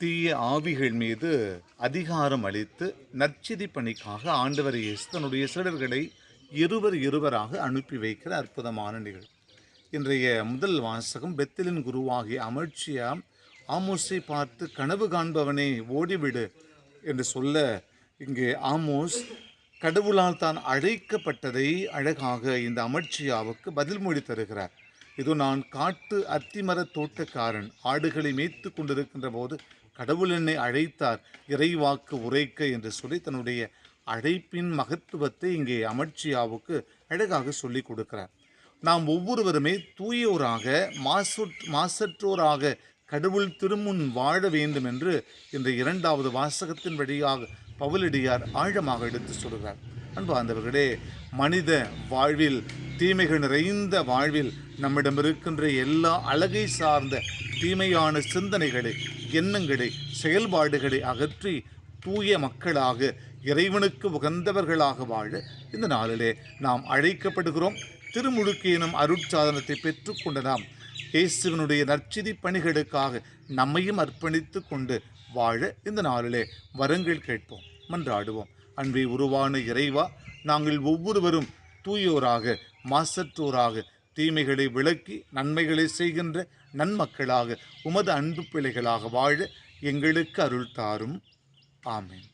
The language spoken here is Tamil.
தீய ஆவிகள் மீது அதிகாரம் அளித்து நற்செய்தி பணிக்காக ஆண்டவர் இயேசு தன்னுடைய சீடர்களை இருவராக அனுப்பி வைக்கிற அற்புதமான நிகழ்வு. இன்றைய முதல் வாசகம் பெத்தலின் குருவாகிய அமர்ச்சியா ஆமோஸை பார்த்து கனவு காண்பவனே ஓடிவிடு என்று சொல்ல, இங்கே ஆமோஸ் கடவுளால் தான் அழைக்கப்பட்டதை அழகாக இந்த அமர்ச்சியாவுக்கு பதில் மொழி தருகிறார். இது நான் காட்டு அத்திமர தோட்டக்காரன், ஆடுகளை மேய்த்து கொண்டிருக்கின்ற போது கடவுள் என்னை அழைத்தார் இறைவாக்கு உரைக்க என்று சொல்லி தன்னுடைய அழைப்பின் மகத்துவத்தை இங்கே அமர்ச்சியாவுக்கு அழகாக சொல்லி கொடுக்கிறார். நாம் ஒவ்வொருவருமே தூயோராக மாசற்றோராக கடவுள் திருமுன் வாழ வேண்டும் என்று இந்த இரண்டாவது வாசகத்தின் வழியாக பவுலடியார் ஆழமாக எடுத்து சொல்கிறார். அன்பார்ந்தவர்களே, மனித வாழ்வில், தீமைகள் நிறைந்த வாழ்வில் நம்மிடம் இருக்கின்ற எல்லா அழகை சார்ந்த தீமையான சிந்தனைகளை, எண்ணங்களை, செயல்பாடுகளை அகற்றி தூய மக்களாக, இறைவனுக்கு உகந்தவர்களாக வாழ இந்த நாளிலே நாம் அழைக்கப்படுகிறோம். திருமுழுக்கு எனும் அருட்சாதனத்தை பெற்றுக்கொண்ட நாம் இயேசுவினுடைய நற்செய்தி பணிகளுக்காக நம்மையும் அர்ப்பணித்து கொண்டு வாழ இந்த நாளிலே வரங்கள் கேட்போம், மன்றாடுவோம். அன்பே உருவான இறைவா, நாங்கள் ஒவ்வொருவரும் தூயோராக, மாசற்றோராக, தீமைகளை விளக்கி நன்மைகளை செய்கின்ற நன்மக்களாக, உமது அன்பு பிள்ளைகளாக வாழ எங்களுக்கு அருள் தாரும். ஆமென்.